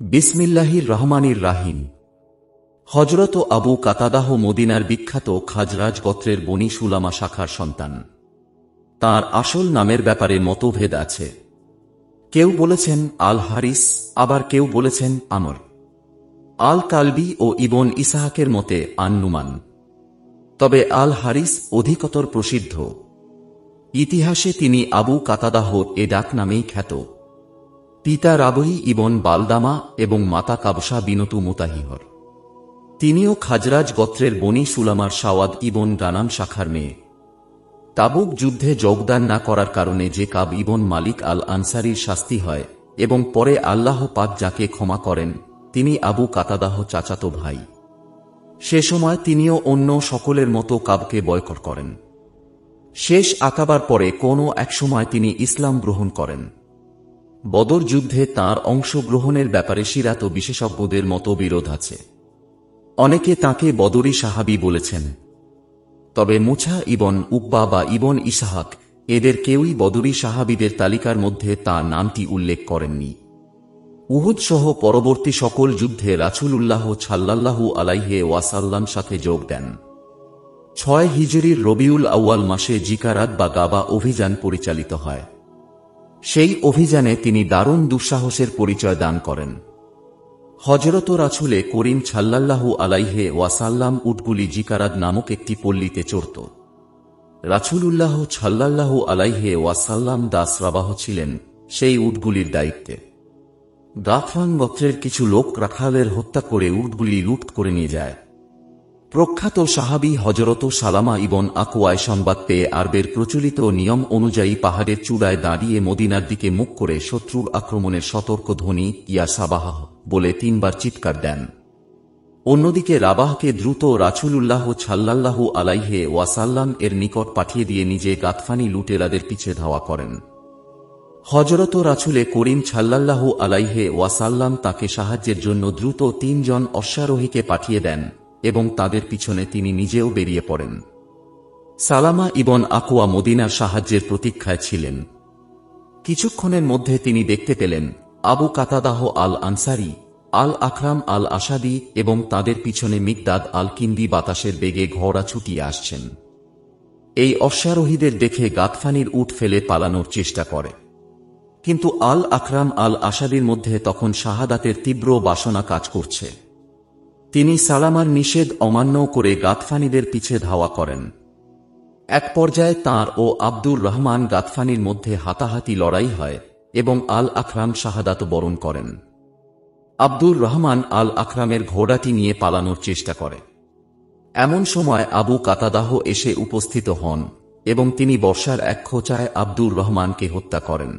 বিসমিল্লাহির রহমানির রাহিম। হযরত আবু কাতাদাহ মদিনার বিখ্যাত খাজরাজ গোত্রের বনী সুলামা শাখার সন্তান। তার আসল নামের ব্যাপারে মতভেদ আছে। কেউ বলেছেন আল হারিস, আবার কেউ বলেছেন আমর। আল কালবি ও ইবন ইসহাকের মতে আন-নুমান। তবে আল হারিস অধিকতর প্রসিদ্ধ। ইতিহাসে তিনি আবু কাতাদাহ এ ডাক নামেই খ্যাত। পিতা রাবহি ইবন বালদামা এবং মাতা কাবসা বিনতু মুতাহিহর। তিনিও খাজরাজ গোত্রের বনী সুলামার সাওয়াদ ইবন গানাম শাখার মেয়ে। তাবুক যুদ্ধে যোগদান না করার কারণে যে কাব ইবন মালিক আল আনসারীর শাস্তি হয় এবং পরে আল্লাহ পাক যাকে ক্ষমা করেন, তিনি আবু কাতাদাহ চাচাতো ভাই। সে সময় তিনিও অন্য সকলের মতো কাবকে বয়কট করেন। শেষ আকাবার পরে কোনো এক সময় তিনি ইসলাম গ্রহণ করেন। বদর যুদ্ধে তাঁর অংশগ্রহণের ব্যাপারে সিরাত ও বিশেষজ্ঞদের মতবিরোধ আছে। অনেকে তাঁকে বদরি সাহাবী বলেছেন, তবে মুছা ইবন উকবা বা ইবন ইসহাক এদের কেউই বদরি সাহাবীদের তালিকার মধ্যে তাঁর নামটি উল্লেখ করেননি। উহুদ সহ পরবর্তী সকল যুদ্ধে রাসূলুল্লাহ সাল্লাল্লাহু আলাইহি ওয়াসাল্লাম সাথে যোগ দেন। 6 হিজরির রবিউল আউয়াল মাসে জিকারাত বা গাবা অভিযান পরিচালিত হয়। সেই অভিযানে তিনি দারুণ দুঃসাহসের পরিচয় দান করেন। হযরত রাসূলে করিম সাল্লাল্লাহু আলাইহি ওয়াসাল্লাম উটগুলি জিকারাত নামক একটি পল্লীতে চড়ত। রাসূলুল্লাহ সাল্লাল্লাহু আলাইহি ওয়াসাল্লাম দাসরাবাহ ছিলেন সেই উটগুলির দায়িত্বে। গাফরান গোত্রের কিছু লোক রাখালের হত্যা করে উটগুলি লুট করে নিয়ে যায়। প্রখ্যাত সাহাবী হযরত সালামা ইবন আকওয়ায় সংবাদ পেয়ে আরবের প্রচলিত নিয়ম অনুযায়ী পাহাড়ের চূড়ায় দাঁড়িয়ে মদিনার দিকে মুখ করে শত্রুর আক্রমণের সতর্ক ধ্বনি ইয়া সাবাহ বলে 3 বার চিৎকার দেন। অন্যদিকে রাবাহকে দ্রুত রাসূলুল্লাহ সাল্লাল্লাহু আলাইহি ওয়াসাল্লাম এর নিকট পাঠিয়ে দিয়ে নিজে গাতফানি লুটেরাদের পিছে ধাওয়া করেন। হযরত রাসূলে করিম সাল্লাল্লাহু আলাইহি ওয়াসাল্লাম তাকে সাহায্যের জন্য দ্রুত 3 জন অশ্বারোহীকে পাঠিয়ে দেন এবং তাদের পিছনে তিনি নিজেও বেরিয়ে পড়েন। সালামা ইবন আকওয়া মদিনার সাহায্যের প্রতীক্ষায় ছিলেন। কিছুক্ষণের মধ্যে তিনি দেখতে পেলেন আবু কাতাদাহ আল আনসারী, আল আকরাম আল আসাদি এবং তাদের পিছনে মিকদাদ আল কিন্দি বাতাসের বেগে ঘোড়া ছুটিয়ে আসছেন। এই অশ্বারোহীদের দেখে গাতফানির উট ফেলে পালানোর চেষ্টা করে, কিন্তু আল আকরাম আল আসাদির মধ্যে তখন শাহাদাতের তীব্র বাসনা কাজ করছে। তিনি সালামার নিষেধ অমান্য করে গাতফানিদের পিছে ধাওয়া করেন। এক পর্যায়ে তাঁর ও আব্দুর রহমান গাতফানির মধ্যে হাতাহাতি লড়াই হয় এবং আল আকরাম শাহাদাত বরণ করেন। আব্দুর রহমান আল আকরামের ঘোড়াটি নিয়ে পালানোর চেষ্টা করে। এমন সময় আবু কাতাদাহ এসে উপস্থিত হন এবং তিনি বর্ষার এক খোঁচায় আব্দুর রহমানকে হত্যা করেন।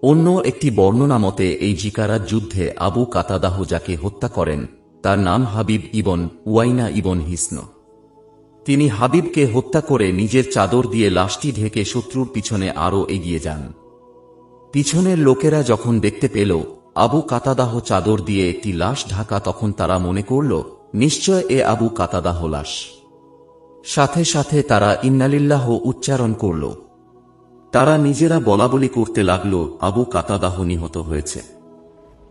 অন্য একটি বর্ণনা মতে এই জিকারাত যুদ্ধে আবু কাতাদাহ যাকে হত্যা করেন তার নাম হাবিব ইবন উয়াইনা ইবন হিসন। তিনি হাবিবকে হত্যা করে নিজের চাদর দিয়ে লাশটি ঢেকে শত্রুর পিছনে আরও এগিয়ে যান। পিছনের লোকেরা যখন দেখতে পেল আবু কাতাদাহ চাদর দিয়ে একটি লাশ ঢাকা, তখন তারা মনে করল নিশ্চয় এ আবু কাতাদাহ লাশ। সাথে সাথে তারা ইন্নালিল্লাহ উচ্চারণ করল। তারা নিজেরা বলাবলি করতে লাগল আবু কাতাদাহ নিহত হয়েছে।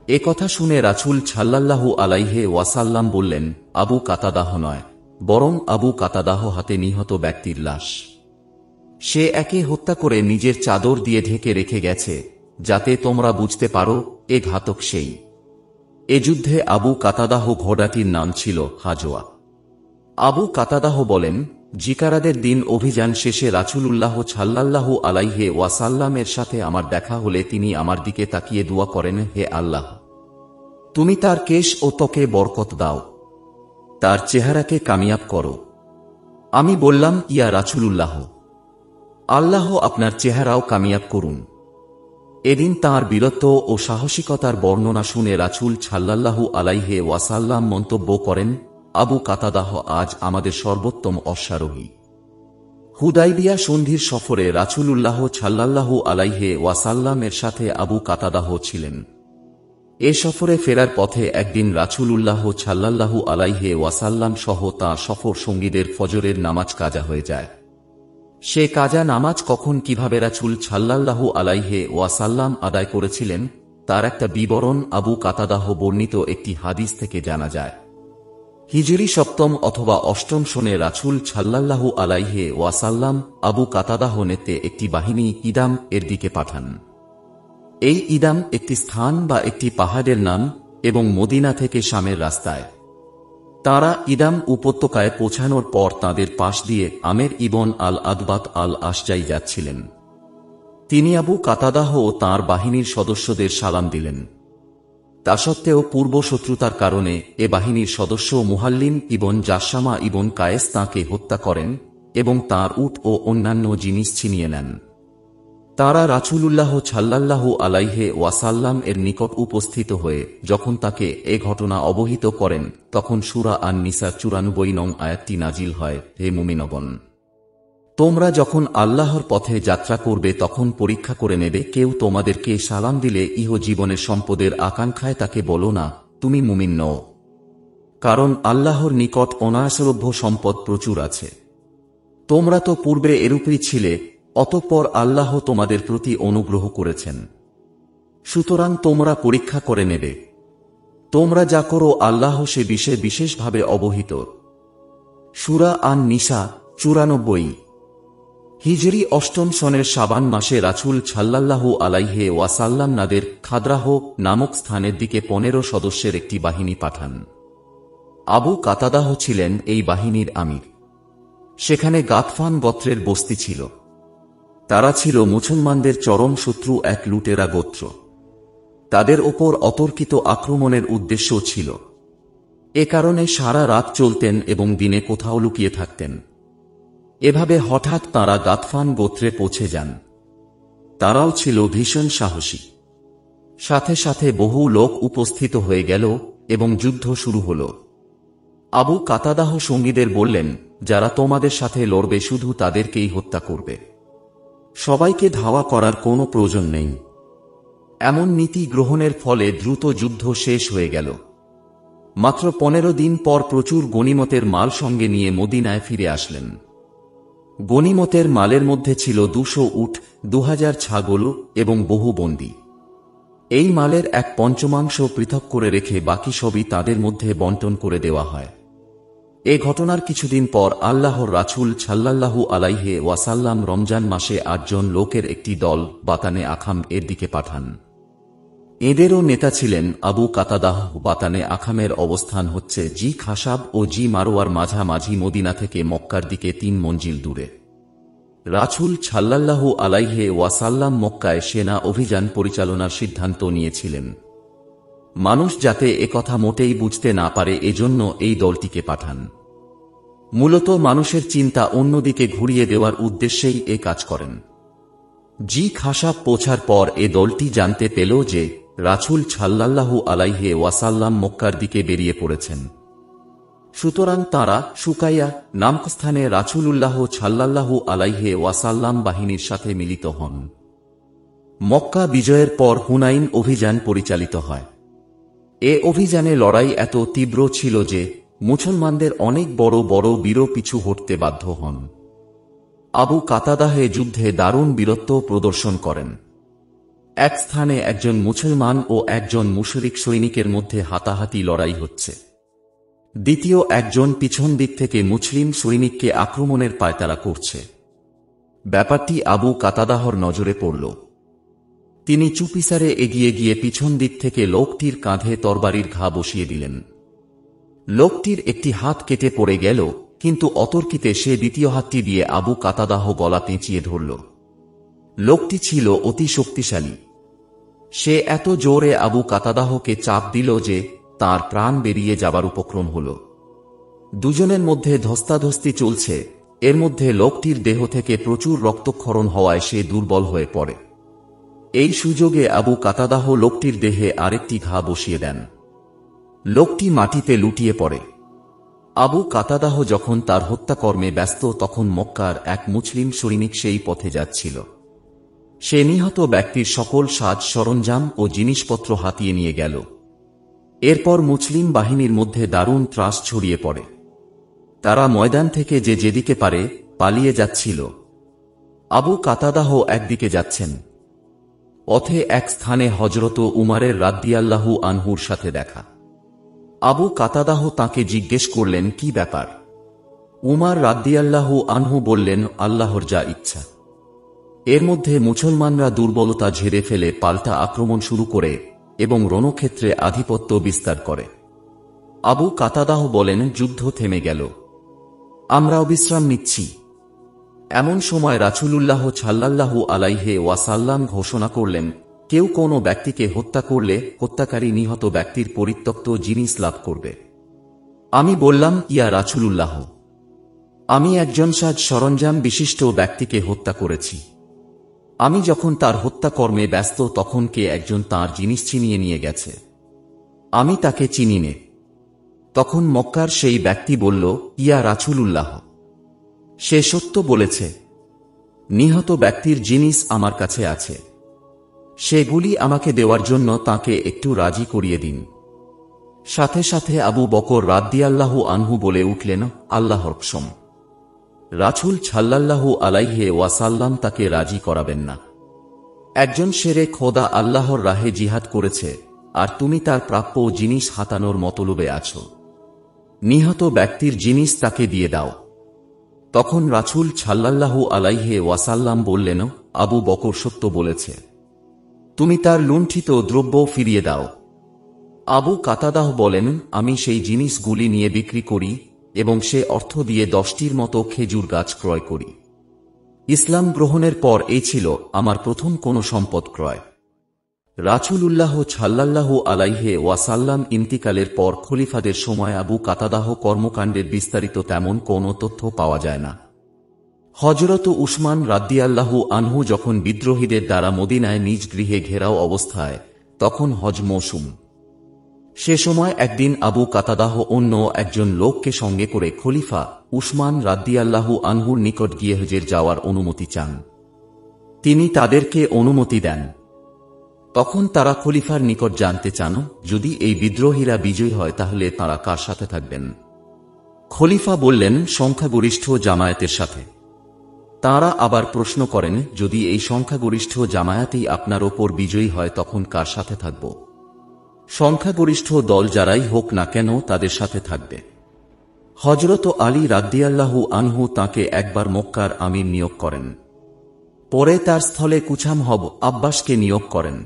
এ কথা শুনে রাসূল সাল্লাল্লাহু আলাইহি ওয়াসাল্লাম বললেন, আবু কাতাদাহ নয়, বরং আবু কাতাদাহ হাতে নিহত ব্যক্তির লাশ। সে একে হত্যা করে নিজের চাদর দিয়ে ঢেকে রেখে গেছে, যাতে তোমরা বুঝতে পারো এ ঘাতক সেই। এ যুদ্ধে আবু কাতাদাহ ঘোড়াটির নাম ছিল হাজোয়া। আবু কাতাদাহ বলেন, জিকারাদের দিন অভিযান শেষে রাসূলুল্লাহ সাল্লাল্লাহু আলাইহি ওয়াসাল্লামের সাথে আমার দেখা হলে তিনি আমার দিকে তাকিয়ে দোয়া করেন, হে আল্লাহ, তুমি তার কেশ ও ত্বকে বরকত দাও, তার চেহারাকে কামিয়াব করো। আমি বললাম, ইয়া রাসূলুল্লাহ, আল্লাহ আপনার চেহারাও কামিয়াব করুন। এদিন তাঁর বীরত্ব ও সাহসিকতার বর্ণনা শুনে রাসূল সাল্লাল্লাহু আলাইহি ওয়াসাল্লাম মন্তব্য করেন, আবু কাতাদাহ আজ আমাদের সর্বোত্তম অশ্বারোহী। হুদাইবিয়া সন্ধির সফরে রাসূলুল্লাহ সাল্লাল্লাহু আলাইহি ওয়াসাল্লামের সাথে আবু কাতাদাহ ছিলেন। এ সফরে ফেরার পথে একদিন রাসূলুল্লাহ সাল্লাল্লাহু আলাইহি ওয়াসাল্লাম সহ তাঁর সফর সঙ্গীদের ফজরের নামাজ কাজা হয়ে যায়। সে কাজা নামাজ কখন কিভাবে রাসূল সাল্লাল্লাহু আলাইহি ওয়াসাল্লাম আদায় করেছিলেন তার একটা বিবরণ আবু কাতাদাহ বর্ণিত একটি হাদিস থেকে জানা যায়। হিজরি সপ্তম অথবা অষ্টম সনে রাসূল সাল্লাল্লাহু আলাইহি ওয়াসাল্লাম আবু কাতাদাহ নেতে একটি বাহিনী ইদাম এর দিকে পাঠান। এই ইদাম একটি স্থান বা একটি পাহাড়ের নাম এবং মদিনা থেকে শামের রাস্তায়। তারা ইদাম উপত্যকায় পৌঁছানোর পর তাদের পাশ দিয়ে আমের ইবন আল আদবাত আল আশজাই যাচ্ছিলেন। তিনি আবু কাতাদাহ ও তাঁর বাহিনীর সদস্যদের সালাম দিলেন। তা সত্ত্বেও পূর্ব শত্রুতার কারণে এ বাহিনীর সদস্য মুহাল্লিম ইবন জাসামা ইবন কায়েস তাঁকে হত্যা করেন এবং তাঁর উট ও অন্যান্য জিনিস ছিনিয়ে নেন। তারা রাসূলুল্লাহ সাল্লাল্লাহু আলাইহি ওয়াসাল্লাম এর নিকট উপস্থিত হয়ে যখন তাকে এ ঘটনা অবহিত করেন, তখন সূরা আন-নিসা ৯৪ নং আয়াতটি নাজিল হয়, হে মুমিনগণ, তোমরা যখন আল্লাহর পথে যাত্রা করবে তখন পরীক্ষা করে নেবে, কেউ তোমাদেরকে সালাম দিলে ইহজীবনের সম্পদের আকাঙ্ক্ষায় তাকে বলো না তুমি মুমিন নও, কারণ আল্লাহর নিকট অনায়াসলভ্য সম্পদ প্রচুর আছে। তোমরা তো পূর্বে এরূপই ছিলে, অতঃপর আল্লাহ তোমাদের প্রতি অনুগ্রহ করেছেন, সুতরাং তোমরা পরীক্ষা করে নেবে। তোমরা যা করো আল্লাহ সে বিষয়ে বিশেষভাবে অবহিত। সূরা আন-নিসা ৯৪। হিজরি অষ্টম সনের শাবান মাসে রাসূল সাল্লাল্লাহু আলাইহি ওয়াসাল্লাম নাদের খাদরাহ নামক স্থানের দিকে ১৫ সদস্যের একটি বাহিনী পাঠান। আবু কাতাদাহ ছিলেন এই বাহিনীর আমির। সেখানে গাতফান গোত্রের বস্তি ছিল। তারা ছিল মুসলমানদের চরম শত্রু, এক লুটেরা গোত্র। তাদের ওপর অতর্কিত আক্রমণের উদ্দেশ্যও ছিল। এ কারণে সারা রাত চলতেন এবং দিনে কোথাও লুকিয়ে থাকতেন। এভাবে হঠাৎ তাঁরা গাতফান গোত্রে পৌঁছে যান। তারাও ছিল ভীষণ সাহসী। সাথে সাথে বহু লোক উপস্থিত হয়ে গেল এবং যুদ্ধ শুরু হল। আবু কাতাদাহ সঙ্গীদের বললেন, যারা তোমাদের সাথে লড়বে শুধু তাদেরকেই হত্যা করবে, সবাইকে ধাওয়া করার কোনো প্রয়োজন নেই। এমন নীতি গ্রহণের ফলে দ্রুত যুদ্ধ শেষ হয়ে গেল। মাত্র ১৫ দিন পর প্রচুর গনিমতের মাল সঙ্গে নিয়ে মদিনায় ফিরে আসলেন। গনিমতের মালের মধ্যে ছিল ২০০ উট, ২০০০ ছাগল এবং বহু বন্দী। এই মালের এক পঞ্চমাংশ পৃথক করে রেখে বাকি সবই তাদের মধ্যে বণ্টন করে দেওয়া হয়। এ ঘটনার কিছুদিন পর আল্লাহর রাসূল সাল্লাল্লাহু আলাইহি ওয়াসাল্লাম রমজান মাসে ৮ জন লোকের একটি দল বাতানে আখাম এর দিকে পাঠান। এদেরও নেতা ছিলেন আবু কাতাদাহ। বাতানে আখামের অবস্থান হচ্ছে জি খাসাব ও জি মারোয়ার মাঝামাঝি, মদিনা থেকে মক্কার দিকে ৩ মঞ্জিল দূরে। রাসূল সাল্লাল্লাহু আলাইহি ওয়াসাল্লাম মক্কায় সেনা অভিযান পরিচালনার সিদ্ধান্ত নিয়েছিলেন। মানুষ যাতে একথা মোটেই বুঝতে না পারে এজন্য এই দলটিকে পাঠান। মূলত মানুষের চিন্তা অন্যদিকে ঘুরিয়ে দেওয়ার উদ্দেশ্যেই এ কাজ করেন। জি খাসাব পৌঁছার পর এ দলটি জানতে পেল যে রাসূল সাল্লাল্লাহু আলাইহি ওয়াসাল্লাম মক্কার দিকে বেরিয়ে পড়েছেন। সুতরাং তারা সুকাইয়া নামক স্থানে রাসূলুল্লাহ সাল্লাল্লাহু আলাইহি ওয়াসাল্লাম বাহিনীর সাথে মিলিত হন। মক্কা বিজয়ের পর হুনাইন অভিযান পরিচালিত হয়। এ অভিযানে লড়াই এত তীব্র ছিল যে মুসলমানদের অনেক বড় বড় বীর পিছু হটতে বাধ্য হন। আবু কাতাদাহে যুদ্ধে দারুণ বীরত্ব প্রদর্শন করেন। এক স্থানে একজন মুসলমান ও একজন মুশরিক সৈনিকের মধ্যে হাতাহাতি লড়াই হচ্ছে। দ্বিতীয় একজন পিছন দিক থেকে মুসলিম সৈনিককে আক্রমণের পায়তারা করছে। ব্যাপারটি আবু কাতাদাহর নজরে পড়ল। তিনি চুপিসারে এগিয়ে গিয়ে পিছন দিক থেকে লোকটির কাঁধে তরবারির ঘা বসিয়ে দিলেন। লোকটির একটি হাত কেটে পড়ে গেল, কিন্তু অতর্কিতে সে দ্বিতীয় হাতটি দিয়ে আবু কাতাদাহ গলা পেঁচিয়ে ধরল। লোকটি ছিল অতি শক্তিশালী। সে এত জোরে আবু কাতাদাহকে চাপ দিল যে তার প্রাণ বেরিয়ে যাবার উপক্রম হল। দুজনের মধ্যে ধস্তাধস্তি চলছে। এর মধ্যে লোকটির দেহ থেকে প্রচুর রক্তক্ষরণ হওয়ায় সে দুর্বল হয়ে পড়ে। এই সুযোগে আবু কাতাদাহ লোকটির দেহে আরেকটি ঘা বসিয়ে দেন। লোকটি মাটিতে লুটিয়ে পড়ে। আবু কাতাদাহ যখন তার হত্যাকর্মে ব্যস্ত তখন মক্কার এক মুসলিম সৈনিক সেই পথে যাচ্ছিল। সে নিহত ব্যক্তির সকল সাজ সরঞ্জাম ও জিনিসপত্র হাতিয়ে নিয়ে গেল। এরপর মুসলিম বাহিনীর মধ্যে দারুণ ত্রাস ছড়িয়ে পড়ে। তারা ময়দান থেকে যে যেদিকে পারে পালিয়ে যাচ্ছিল। আবু কাতাদাহ একদিকে যাচ্ছেন, পথে এক স্থানে হযরত উমারের রাদিয়াল্লাহু আনহুর সাথে দেখা। আবু কাতাদাহ তাকে জিজ্ঞেস করলেন, কি ব্যাপার? উমার রাদিয়াল্লাহু আনহু বললেন, আল্লাহর যা ইচ্ছা। এর মধ্যে মুসলমানরা দুর্বলতা ঝেড়ে ফেলে পাল্টা আক্রমণ শুরু করে এবং রণক্ষেত্রে আধিপত্য বিস্তার করে। আবু কাতাদাহ বলেন, যুদ্ধ থেমে গেল, আমরাও বিশ্রাম নিচ্ছি। এমন সময় রাসূলুল্লাহ সাল্লাল্লাহু আলাইহি ওয়াসাল্লাম ঘোষণা করলেন, কেউ কোনো ব্যক্তিকে হত্যা করলে হত্যাকারী নিহত ব্যক্তির পরিত্যক্ত জিনিস লাভ করবে। আমি বললাম, ইয়া রাসূলুল্লাহ, আমি একজন সাজ সরঞ্জাম বিশিষ্ট ব্যক্তিকে হত্যা করেছি। আমি যখন তার হত্যাকর্মে ব্যস্ত তখন কে একজন তার জিনিস ছিনিয়ে নিয়ে গেছে, আমি তাকে চিনি নে। তখন মক্কার সেই ব্যক্তি বলল, ইয়া রাসূলুল্লাহ, সে সত্য বলেছে, নিহত ব্যক্তির জিনিস আমার কাছে আছে, সেগুলি আমাকে দেওয়ার জন্য তাকে একটু রাজি করিয়ে দিন। সাথে সাথে আবু বকর রাদিয়াল্লাহু আনহু বলে উঠলেন, আল্লাহর কসম, রাসূল সাল্লাল্লাহু আলাইহি ওয়াসাল্লাম তাকে রাজি করাবেন না। একজন শেরে খোদা আল্লাহর রাহে জিহাদ করেছে, আর তুমি তার প্রাপ্য জিনিস হাতানোর মতলবে আছো। নিহত ব্যক্তির জিনিস তাকে দিয়ে দাও। তখন রাসূল সাল্লাল্লাহু আলাইহি ওয়াসাল্লাম বললেন, আবু বকর সত্য বলেছে, তুমি তার লুণ্ঠিত দ্রব্য ফিরিয়ে দাও। আবু কাতাদাহ বলেন, আমি সেই জিনিসগুলি নিয়ে বিক্রি করি এবং সে অর্থ দিয়ে 10টির মতো খেজুর গাছ ক্রয় করি। ইসলাম গ্রহণের পর এই ছিল আমার প্রথম কোনো সম্পদ ক্রয়। রাসূলুল্লাহ সাল্লাল্লাহু আলাইহি ওয়াসাল্লাম ইন্তিকালের পর খলিফাদের সময় আবু কাতাদাহ কর্মকাণ্ডের বিস্তারিত তেমন কোনো তথ্য পাওয়া যায় না। হযরত উসমান রাদিয়াল্লাহু আনহু যখন বিদ্রোহীদের দ্বারা মদিনায় নিজ গৃহে ঘেরাও অবস্থায়, তখন হজ মৌসুম। সে সময় একদিন আবু কাতাদাহ অন্য একজন লোককে সঙ্গে করে খলিফা উসমান রাদিয়াল্লাহু আনহুর নিকট গিয়ে হজের যাওয়ার অনুমতি চান। তিনি তাদেরকে অনুমতি দেন। তখন তারা খলিফার নিকট জানতে চান, যদি এই বিদ্রোহীরা বিজয়ী হয় তাহলে তারা কার সাথে থাকবেন। খলিফা বললেন, সংখ্যাগরিষ্ঠ জামায়াতের সাথে। তাঁরা আবার প্রশ্ন করেন, যদি এই সংখ্যাগরিষ্ঠ জামায়াতই আপনার ওপর বিজয়ী হয় তখন কার সাথে থাকব? সংখ্যাগরিষ্ঠ দল যারাই হোক না কেন তাদের সাথে থাকবে। হযরত আলী রাদিয়াল্লাহু আনহু তাকে একবার মক্কার আমির নিয়োগ করেন। পরে তার স্থলে কুছাম হব আব্বাসকে নিয়োগ করেন।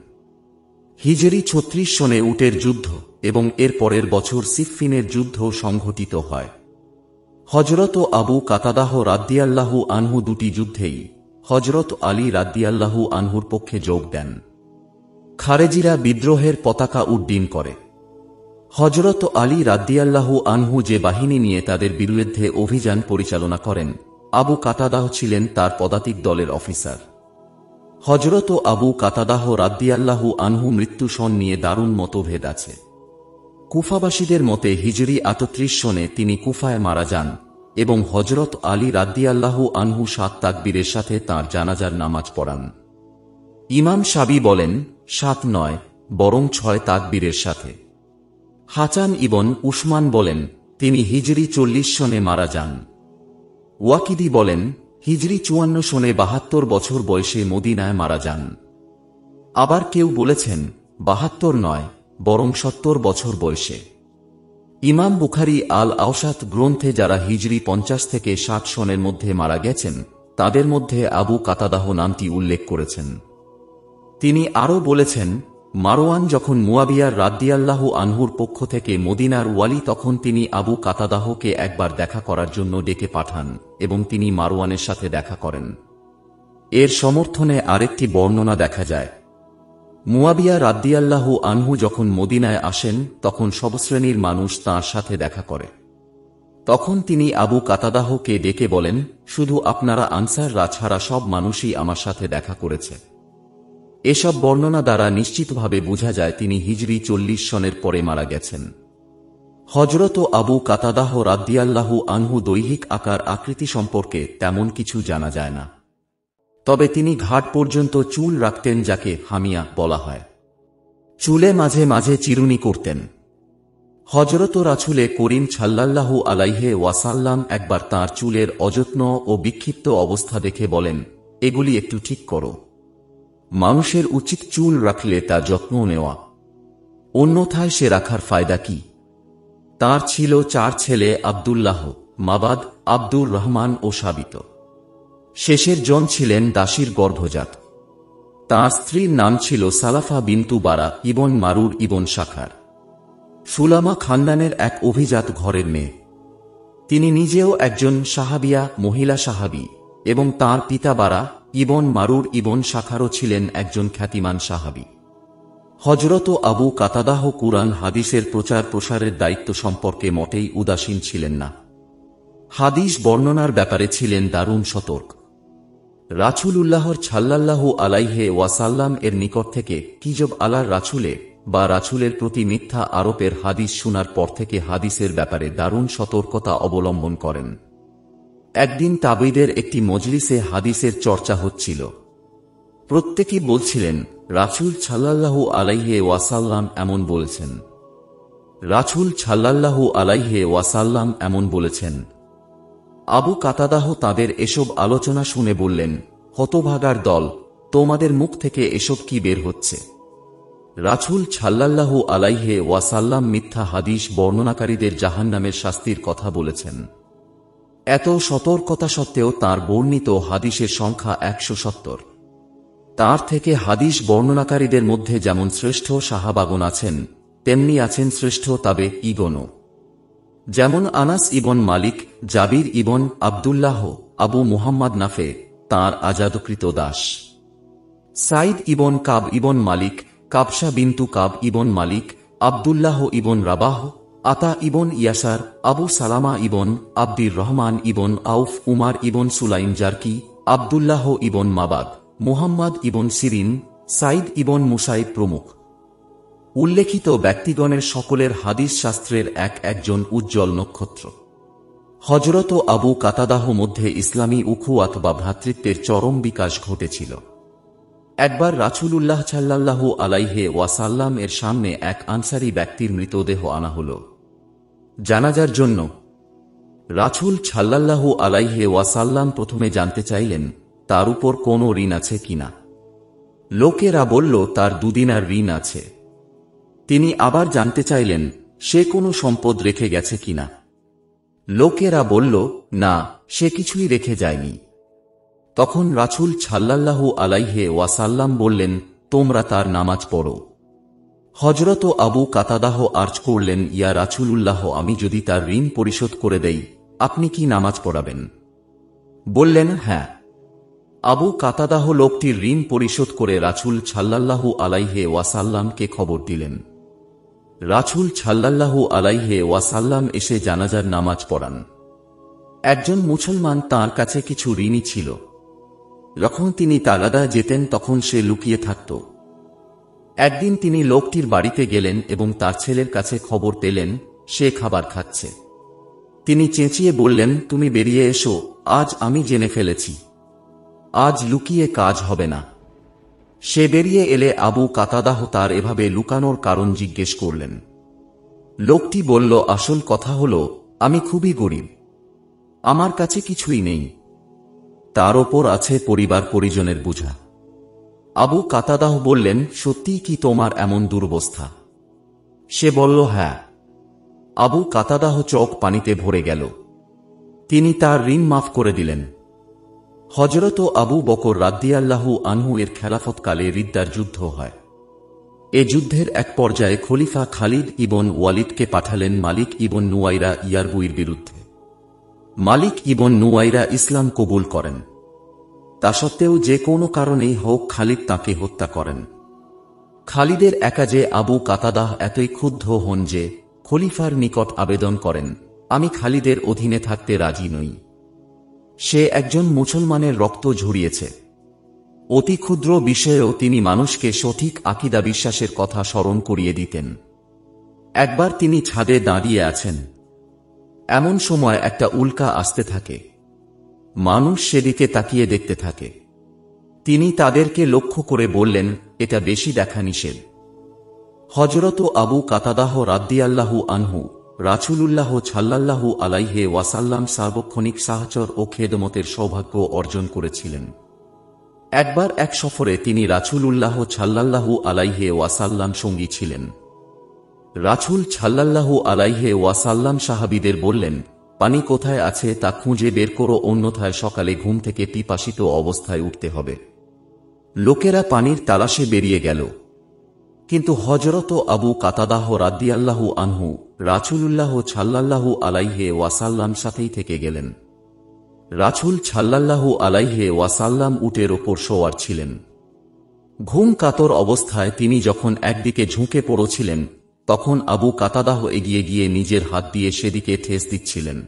হিজরি 36 সনে উটের যুদ্ধ এবং এর পরের বছর সিফফিনের যুদ্ধ সংঘটিত হয়। হযরত আবু কাতাদাহ রাদিয়াল্লাহু আনহু দুটি যুদ্ধেই হযরত আলী রাদিয়াল্লাহু আনহুর পক্ষে যোগ দেন। খারেজিরা বিদ্রোহের পতাকা উড্ডীন করে। হযরত আলী রাদিয়াল্লাহু আনহু যে বাহিনী নিয়ে তাদের বিরুদ্ধে অভিযান পরিচালনা করেন, আবু কাতাদাহ ছিলেন তার পদাতিক দলের অফিসার। হযরত আবু কাতাদাহ রাদিয়াল্লাহু আনহু মৃত্যু সন নিয়ে দারুণ মতভেদ আছে। কুফাবাসীদের মতে হিজরি 38 সনে তিনি কুফায় মারা যান এবং হযরত আলী রাদিয়াল্লাহু আনহু 7 তাকবীরের সাথে তাঁর জানাজার নামাজ পড়ান। ইমাম শাবি বলেন 7 নয় বরং 6 তাকবীরের সাথে। হাসান ইবন উসমান বলেন তিনি হিজরি 40 সনে মারা যান। ওয়াকিদি বলেন হিজরি 54 সনে 72 বছর বয়সে মদিনায় মারা যান। আবার কেউ বলেছেন 72 নয় বরং 70 বছর বয়সে। ইমাম বুখারী আল আওসাত গ্রন্থে যারা হিজরি 50 থেকে 60 সনের মধ্যে মারা গেছেন তাদের মধ্যে আবু কাতাদাহ নামটি উল্লেখ করেছেন। তিনি আরও বলেছেন, মারওয়ান যখন মুয়াবিয়ার রাদিয়াল্লাহু আনহুর পক্ষ থেকে মদিনার ওয়ালি তখন তিনি আবু কাতাদাহকে একবার দেখা করার জন্য ডেকে পাঠান এবং তিনি মারওয়ানের সাথে দেখা করেন। এর সমর্থনে আরেকটি বর্ণনা দেখা যায়, মুয়াবিয়া রাদিয়াল্লাহু আনহু যখন মদিনায় আসেন তখন সব শ্রেণীর মানুষ তাঁর সাথে দেখা করে। তখন তিনি আবু কাতাদাহকে ডেকে বলেন, শুধু আপনারা আনসাররা ছাড়া সব মানুষই আমার সাথে দেখা করেছে। এসব বর্ণনা দ্বারা নিশ্চিতভাবে বোঝা যায় তিনি হিজরি 40 সনের পরে মারা গেছেন। হযরত আবু কাতাদাহ রাদিয়াল্লাহু আনহু দৈহিক আকার আকৃতি সম্পর্কে তেমন কিছু জানা যায় না, তবে তিনি ঘাট পর্যন্ত চুল রাখতেন যাকে হামিয়া বলা হয়। চুলে মাঝে মাঝে চিরুনি করতেন। হযরত রাসূলে করিম সাল্লাল্লাহু আলাইহি ওয়াসাল্লাম একবার তাঁর চুলের অযত্ন ও বিক্ষিপ্ত অবস্থা দেখে বলেন, এগুলি একটু ঠিক করো। মানুষের উচিত চুল রাখলে তা যত্ন নেওয়া, অন্যথায় সে রাখার ফায়দা কি? তার ছিল 4 ছেলে, আব্দুল্লাহ, মাবাদ, আব্দুর রহমান ও সাবিত। শেষের জন ছিলেন দাসীর গর্ভজাত। তাঁর স্ত্রীর নাম ছিল সালাফা বিনতু বারা ইবন মারুর ইবন শাখার। সুলামা খানদানের এক অভিজাত ঘরের মেয়ে। তিনি নিজেও একজন সাহাবিয়া, মহিলা সাহাবী, এবং তাঁর পিতা বারা ইবন মারুর ইবন শাখারও ছিলেন একজন খ্যাতিমান সাহাবী। হযরত আবু কাতাদাহ কুরআন হাদিসের প্রচার প্রসারের দায়িত্ব সম্পর্কে মোটেই উদাসীন ছিলেন না। হাদিস বর্ণনার ব্যাপারে ছিলেন দারুণ সতর্ক। রাসূলুল্লাহর সাল্লাল্লাহু আলাইহি ওয়াসাল্লাম এর নিকট থেকে কিজব আলার রাসূলে বা রাসূলের প্রতি মিথ্যা আরোপের হাদিস শোনার পর থেকে হাদিসের ব্যাপারে দারুণ সতর্কতা অবলম্বন করেন। একদিন তাবেঈদের একটি মজলিসে হাদিসের চর্চা হচ্ছিল। প্রত্যেকেই বলছিলেন, রাসূল সাল্লাল্লাহু আলাইহি ওয়াসাল্লাম এমন বলেছেন, রাসূল সাল্লাল্লাহু আলাইহি ওয়াসাল্লাম এমন বলেছেন। আবু কাতাদাহ তাদের এসব আলোচনা শুনে বললেন, হতভাগার দল, তোমাদের মুখ থেকে এসব কি বের হচ্ছে? রাসূল সাল্লাল্লাহু আলাইহি ওয়াসাল্লাম মিথ্যা হাদিস বর্ণনাকারীদের জাহান্নামের শাস্তির কথা বলেছেন। এত সতর্কতা সত্ত্বেও তাঁর বর্ণিত হাদিসের সংখ্যা 170। তার থেকে হাদিস বর্ণনাকারীদের মধ্যে যেমন শ্রেষ্ঠ সাহাবাগণ আছেন, তেমনি আছেন শ্রেষ্ঠ তাবেঈগণও। যেমন আনাস ইবন মালিক, জাবির ইবন আব্দুল্লাহ, আবু মুহাম্মদ নাফে, তাঁর আজাদকৃত দাস, সাইদ ইবন কাব ইবন মালিক, কাবসা বিনতু কাব ইবন মালিক, আব্দুল্লাহ ইবন রাবাহ, আতা ইবন ইয়াসার, আবু সালামা ইবন আব্দির রহমান ইবন আউফ, উমার ইবন সুলাইম জারকি, আব্দুল্লাহ ইবন মাবাদ, মুহাম্মদ ইবন সিরিন, সাইদ ইবন মুসাইব প্রমুখ। উল্লেখিত ব্যক্তিগণের সকলের হাদিস শাস্ত্রের একজন উজ্জ্বল নক্ষত্র। হযরত আবু কাতাদাহ মধ্যে ইসলামী উখুয়াত বা ভ্রাতৃত্বের চরম বিকাশ ঘটেছিল। একবার রাসূলুল্লাহ সাল্লাল্লাহু আলাইহি ওয়াসাল্লাম এর সামনে এক আনসারী ব্যক্তির মৃতদেহ আনা হল জানাজার জন্য। রাসূল সাল্লাল্লাহু আলাইহি ওয়াসাল্লাম প্রথমে জানতে চাইলেন তার উপর কোনো ঋণ আছে কিনা। লোকেরা বলল তার 2 দিনার ঋণ আছে। তিনি আবার জানতে চাইলেন সে কোনো সম্পদ রেখে গেছে কিনা। লোকেরা বলল না, সে কিছুই রেখে যায়নি। তখন রাসূল সাল্লাল্লাহু আলাইহি ওয়াসাল্লাম বললেন, তোমরা তার নামাজ পড়ো। হযরত আবু কাতাদাহ আর্জ করলেন, ইয়া রাসূলুল্লাহ, আমি যদি তার ঋণ পরিশোধ করে দেই, আপনি কি নামাজ পড়াবেন? বললেন, হ্যাঁ। আবু কাতাদাহ লোকটির ঋণ পরিশোধ করে রাসূল সাল্লাল্লাহু আলাইহি ওয়াসাল্লামকে খবর দিলেন। রাসূল সাল্লাল্লাহু আলাইহি ওয়াসাল্লাম এসে জানাজার নামাজ পড়ান। একজন মুসলমান তাঁর কাছে কিছু ঋণী ছিল। যখন তিনি তাগাদা যেতেন তখন সে লুকিয়ে থাকত। একদিন তিনি লোকটির বাড়িতে গেলেন এবং তার ছেলের কাছে খবর পেলেন সে খাবার খাচ্ছে। তিনি চেঁচিয়ে বললেন, তুমি বেরিয়ে এসো, আজ আমি জেনে ফেলেছি, আজ লুকিয়ে কাজ হবে না। সে বেরিয়ে এলে আবু কাতাদাহ তার এভাবে লুকানোর কারণ জিজ্ঞেস করলেন। লোকটি বলল, আসল কথা হল আমি খুবই গরিব, আমার কাছে কিছুই নেই, তার ওপর আছে পরিবার পরিজনের বোঝা। আবু কাতাদাহ বললেন, সত্যিই কি তোমার এমন দুরবস্থা? সে বলল, হ্যাঁ। আবু কাতাদাহ চোখ পানিতে ভরে গেল। তিনি তার ঋণ মাফ করে দিলেন। হযরত আবু বকর রাদিয়াল্লাহু আনহু এর খেলাফতকালে রিদ্দার যুদ্ধ হয়। এ যুদ্ধের এক পর্যায়ে খলিফা খালিদ ইবন ওয়ালিদকে পাঠালেন মালিক ইবন নুয়াইরা ইয়ারবুইর বিরুদ্ধে। মালিক ইবন নুয়াইরা ইসলাম কবুল করেন। তা সত্ত্বেও যে কোনো কারণেই হোক খালিদ তাঁকে হত্যা করেন। খালিদের একাজে আবু কাতাদাহ এতই ক্ষুব্ধ হন যে খলিফার নিকট আবেদন করেন, আমি খালিদের অধীনে থাকতে রাজি নই। সে একজন মুসলমানের রক্ত ঝরিয়েছে। অতি ক্ষুদ্র বিষয়েও তিনি মানুষকে সঠিক আকীদা বিশ্বাসের কথা স্মরণ করিয়ে দিতেন। একবার তিনি ছাদে দাঁড়িয়ে আছেন, এমন সময় একটা উল্কা আসতে থাকে। মানুষ সেদিকে তাকিয়ে দেখতে থাকে। তিনি তাদেরকে লক্ষ্য করে বললেন, এটা বেশি দেখা নিষেধ। হযরত আবু কাতাদাহ রাদিয়াল্লাহু আনহু রাসূলুল্লাহ সাল্লাল্লাহু আলাইহি ওয়াসাল্লাম সার্বক্ষণিক সাহচর ও খেদমতের সৌভাগ্য অর্জন করেছিলেন। একবার এক সফরে তিনি রাসূলুল্লাহ সাল্লাল্লাহু আলাইহি ওয়াসাল্লাম সঙ্গী ছিলেন। রাসূল সাল্লাল্লাহু আলাইহি ওয়াসাল্লাম সাহাবীদের বললেন, পানি কোথায় আছে তা খুঁজে বের করো, অন্যথায় সকালে ঘুম থেকে পিপাসিত অবস্থায় উঠতে হবে। লোকেরা পানির তালাশে বেরিয়ে গেল, কিন্তু হযরত আবু কাতাদাহ রাদিয়াল্লাহু আনহু রাসূলুল্লাহ সাল্লাল্লাহু আলাইহি ওয়াসাল্লাম সাথেই থেকে গেলেন। রাসূল সাল্লাল্লাহু আলাইহি ওয়াসাল্লাম উটের ওপর সওয়ার ছিলেন। ঘুম কাতর অবস্থায় তিনি যখন একদিকে ঝুঁকে পড়ছিলেন, তখন আবু কাতাদাহ এগিয়ে গিয়ে নিজের হাত দিয়ে সেদিকে ঠেস দিচ্ছিলেন।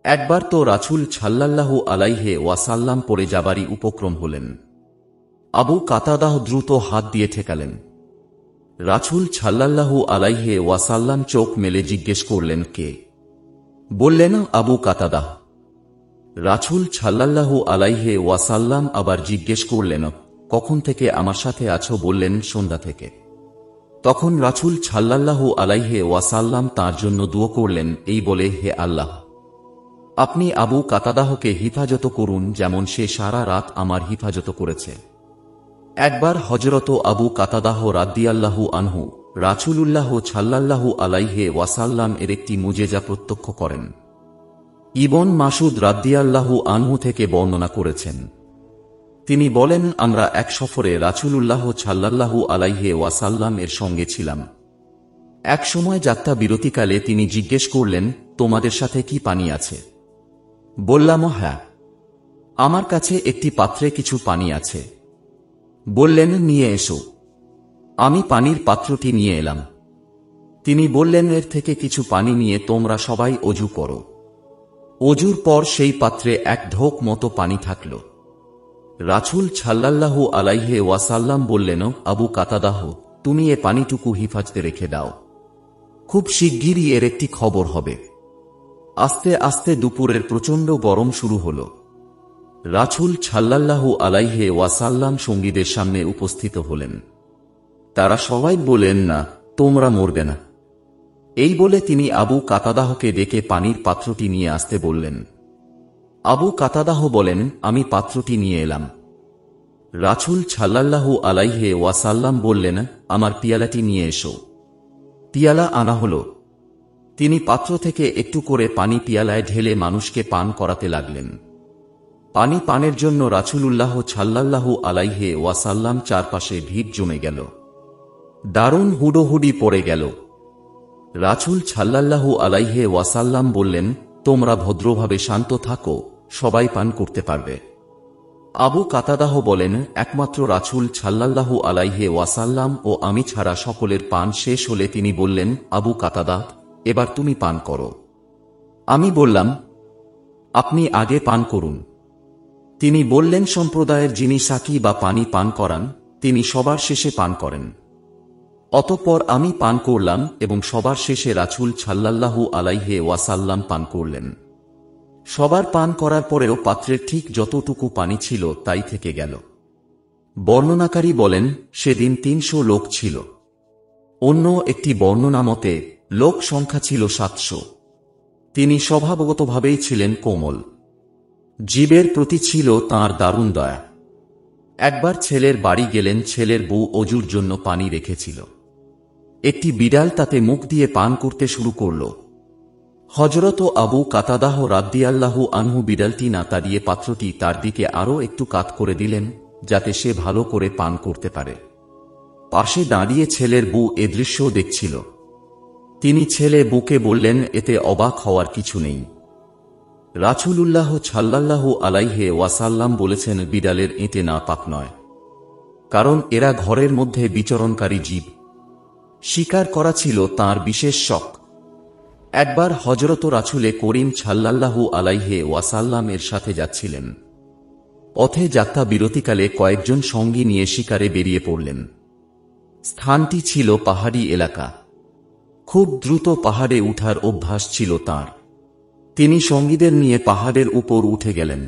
একবার তো রাসূল সাল্লাল্লাহু আলাইহি ওয়াসাল্লাম পড়ে যাবারই উপক্রম হলেন। আবু কাতাদাহ দ্রুত হাত দিয়ে ঠেকালেন। রাসূল সাল্লাল্লাহু আলাইহি ওয়াসাল্লাম চোখ মেলে জিজ্ঞেস করলেন, কে? বললেন, আবু কাতাদাহ। রাসূল সাল্লাল্লাহু আলাইহি ওয়াসাল্লাম আবার জিজ্ঞেস করলেন, কখন থেকে আমার সাথে আছো? বললেন, সন্ধ্যা থেকে। তখন রাসূল সাল্লাল্লাহু আলাইহি ওয়াসাল্লাম তাঁর জন্য দোয়া করলেন, এই বলে, হে আল্লাহ, আপনি আবু কাতাদাহকে হিফাজত করুন যেমন সে সারা রাত আমার হিফাজত করেছে। একবার হযরত আবু কাতাদাহ রাদিয়াল্লাহু আনহু রাসূলুল্লাহ সাল্লাল্লাহু আলাইহি ওয়াসাল্লাম এর একটি মুজেজা প্রত্যক্ষ করেন। ইবন মাসউদ রাদিয়াল্লাহু আনহু থেকে বর্ণনা করেছেন, তিনি বলেন, আমরা এক সফরে রাসূলুল্লাহ সাল্লাল্লাহু আলাইহি ওয়াসাল্লাম এর সঙ্গে ছিলাম। এক সময় যাত্রা বিরতিকালে তিনি জিজ্ঞেস করলেন, তোমাদের সাথে কি পানি আছে? বললাম, হ্যাঁ, আমার কাছে একটি পাত্রে কিছু পানি আছে। বললেন, নিয়ে এসো। আমি পানির পাত্রটি নিয়ে এলাম। তিনি বললেন, এর থেকে কিছু পানি নিয়ে তোমরা সবাই অজু করো। অজুর পর সেই পাত্রে এক ঢোক মতো পানি থাকল। রাসূল সাল্লাল্লাহু আলাইহি ওয়াসাল্লাম বললেন, আবু কাতাদাহ, তুমি এ পানিটুকু হিফাজতে রেখে দাও, খুব শিগগিরই এর একটি খবর হবে। আস্তে আস্তে দুপুরের প্রচণ্ড গরম শুরু হল। রাসূল সাল্লাল্লাহু আলাইহি ওয়াসাল্লাম সঙ্গীদের সামনে উপস্থিত হলেন। তারা সবাই বলেন, না, তোমরা মরবে না। এই বলে তিনি আবু কাতাদাহকে ডেকে পানির পাত্রটি নিয়ে আসতে বললেন। আবু কাতাদাহ বলেন, আমি পাত্রটি নিয়ে এলাম। রাসূল সাল্লাল্লাহু আলাইহি ওয়াসাল্লাম বললেন, আমার পিয়ালাটি নিয়ে এসো। পিয়ালা আনা হল। তিনি পাত্র থেকে একটু করে পানি পিয়ালায় ঢেলে মানুষকে পান করাতে লাগলেন। পানি পানের জন্য রাসূলুল্লাহ সাল্লাল্লাহু আলাইহি ওয়াসাল্লাম চারপাশে ভিড় জমে গেল। দারুণ হুডোহুডি পড়ে গেল। রাসূল সাল্লাল্লাহু আলাইহি ওয়াসাল্লাম বললেন, তোমরা ভদ্রভাবে শান্ত থাকো, সবাই পান করতে পারবে। আবু কাতাদাহ বলেন, একমাত্র রাসূল সাল্লাল্লাহু আলাইহি ওয়াসাল্লাম ও আমি ছাড়া সকলের পান শেষ হলে তিনি বললেন, আবু কাতাদাহ, এবার তুমি পান করো। আমি বললাম, আপনি আগে পান করুন। তিনি বললেন, সম্প্রদায়ের যিনি সাকি বা পানি পান করান, তিনি সবার শেষে পান করেন। অতঃপর আমি পান করলাম এবং সবার শেষে রাসূল সাল্লাল্লাহু আলাইহি ওয়াসাল্লাম পান করলেন। সবার পান করার পরেও পাত্রের ঠিক যতটুকু পানি ছিল তাই থেকে গেল। বর্ণনাকারী বলেন, সেদিন ৩০০ লোক ছিল। অন্য একটি বর্ণনা মতে লোক সংখ্যা ছিল ৭০০। তিনি স্বভাবগতভাবেই ছিলেন কোমল। জীবের প্রতি ছিল তাঁর দারুণ দয়া। একবার ছেলের বাড়ি গেলেন। ছেলের বউ অজুর জন্য পানি রেখেছিল। একটি বিড়াল তাতে মুখ দিয়ে পান করতে শুরু করল। হযরত আবু কাতাদাহ রাদিয়াল্লাহু আনহু বিড়ালটি না তাড়িয়ে পাত্রটি তার দিকে আরও একটু কাত করে দিলেন, যাতে সে ভালো করে পান করতে পারে। পাশে দাঁড়িয়ে ছেলের বউ এ দৃশ্য দেখছিল। তিনি ছেলে বউকে বললেন, এতে অবাক হওয়ার কিছু নেই। রাসূলুল্লাহ সাল্লাল্লাহু আলাইহি ওয়াসাল্লাম বলেছেন, বিড়ালের এঁটে না পাক নয়, কারণ এরা ঘরের মধ্যে বিচরণকারী জীব। শিকার করা ছিল তাঁর বিশেষ শখ। একবার হযরত রাসূলে করিম সাল্লাল্লাহু আলাইহি ওয়াসাল্লাম এর সাথে যাচ্ছিলেন। পথে যাত্রা বিরতিকালে কয়েকজন সঙ্গী নিয়ে শিকারে বেরিয়ে পড়লেন। স্থানটি ছিল পাহাড়ি এলাকা। খুব দ্রুত পাহাড়ে উঠার অভ্যাস ছিল তাঁর। তিনি সঙ্গীদের নিয়ে পাহাড়ের উপর উঠে গেলেন।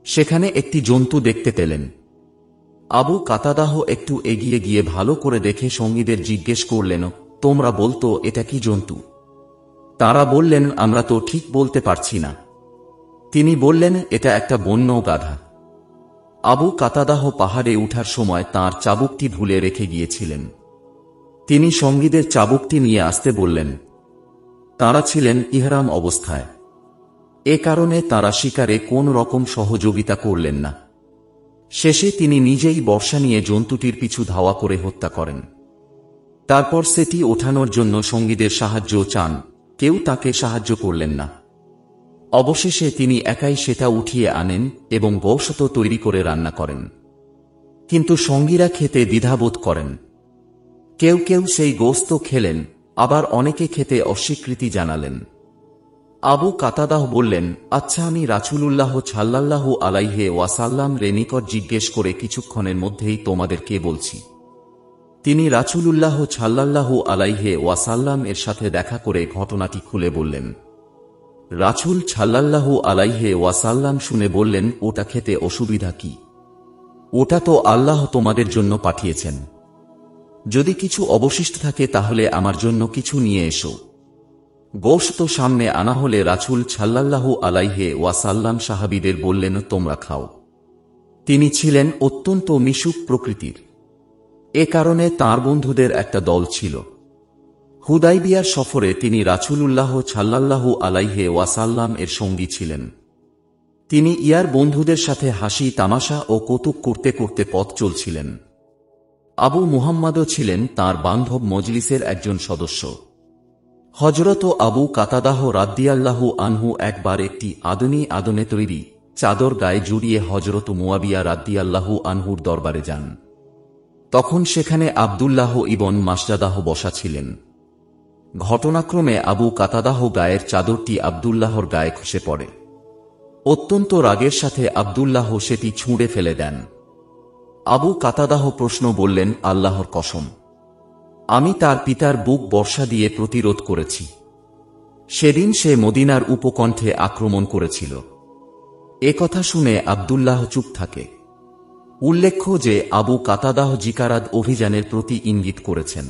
সেখানে একটি জন্তু দেখতে পেলেন। আবু কাতাদাহ একটু এগিয়ে গিয়ে ভালো করে দেখে সঙ্গীদের জিজ্ঞেস করলেন, তোমরা বলতো এটা কি জন্তু? তারা বললেন, আমরা তো ঠিক বলতে পারছি না। তিনি বললেন, এটা একটা বন্য গাধা। আবু কাতাদাহ পাহাড়ে উঠার সময় তার চাবুকটি ভুলে রেখে গিয়েছিলেন। তিনি সঙ্গীদের চাবুকটি নিয়ে আসতে বললেন। তাঁরা ছিলেন ইহরাম অবস্থায়। এ কারণে তাঁরা শিকারে কোন রকম সহযোগিতা করলেন না। শেষে তিনি নিজেই বর্শা নিয়ে জন্তুটির পিছু ধাওয়া করে হত্যা করেন। তারপর সেটি ওঠানোর জন্য সঙ্গীদের সাহায্য চান, কেউ তাকে সাহায্য করলেন না। অবশেষে তিনি একাই সেটা উঠিয়ে আনেন এবং বশত তৈরি করে রান্না করেন। কিন্তু সঙ্গীরা খেতে দ্বিধাবোধ করেন। কেউ কেউ সেই গোশত খেলেন, আবার অনেকে খেতে অস্বীকৃতি জানালেন। আবু কাতাদাহ বললেন, আচ্ছা, আমি রাসূলুল্লাহ সাল্লাল্লাহু আলাইহি ওয়াসাল্লাম এর নিকট জিজ্ঞেস করে কিছুক্ষণের মধ্যেই তোমাদেরকে বলছি। তিনি রাসূলুল্লাহ সাল্লাল্লাহু আলাইহি ওয়াসাল্লাম এর সাথে দেখা করে ঘটনাটি খুলে বললেন। রাসূল সাল্লাল্লাহু আলাইহি ওয়াসাল্লাম শুনে বললেন, ওটা খেতে অসুবিধা কি? ওটা তো আল্লাহ তোমাদের জন্য পাঠিয়েছেন। যদি কিছু অবশিষ্ট থাকে তাহলে আমার জন্য কিছু নিয়ে এসো। গোশত সামনে আনা হলে রাসূল সাল্লাল্লাহু আলাইহি ওয়াসাল্লাম সাহাবীদের বললেন, তোমরা খাও। তিনি ছিলেন অত্যন্ত মিশুক প্রকৃতির। এ কারণে তাঁর বন্ধুদের একটা দল ছিল। হুদাইবিয়ার সফরে তিনি রাসূলুল্লাহ সাল্লাল্লাহু আলাইহি ওয়াসাল্লাম এর সঙ্গী ছিলেন। তিনি ইয়ার বন্ধুদের সাথে হাসি তামাশা ও কৌতুক করতে করতে পথ চলছিলেন। আবু মুহাম্মাদও ছিলেন তাঁর বান্ধব মজলিসের একজন সদস্য। হযরত আবু কাতাদাহ রাদিয়াল্লাহু আনহু একবার একটি আদনে তৈরি চাদর গায়ে জড়িয়ে হযরত মুয়াবিয়া রাদিয়াল্লাহু আনহুর দরবারে যান। তখন সেখানে আব্দুল্লাহ ইবন মাসজাদাহ বসা ছিলেন। ঘটনাক্রমে আবু কাতাদাহ গায়ের চাদরটি আব্দুল্লাহর গায়ে খসে পড়ে। অত্যন্ত রাগের সাথে আব্দুল্লাহ সেটি ছুঁড়ে ফেলে দেন। আবু কাতাদাহ প্রশ্ন বললেন, আল্লাহর কসম, আমি তার পিতার বুক বর্শা দিয়ে প্রতিরোধ করেছি। সেদিন সে মদিনার উপকণ্ঠে আক্রমণ করেছিল। এ কথা শুনে আব্দুল্লাহ চুপ থাকে। উল্লেখ্য যে আবু কাতাদাহ জিকারাদ অভিযানের প্রতি ইঙ্গিত করেছেন।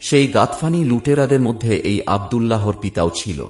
সেই গাতফানি লুটেরাদের মধ্যে এই আব্দুল্লাহর পিতাও ছিল।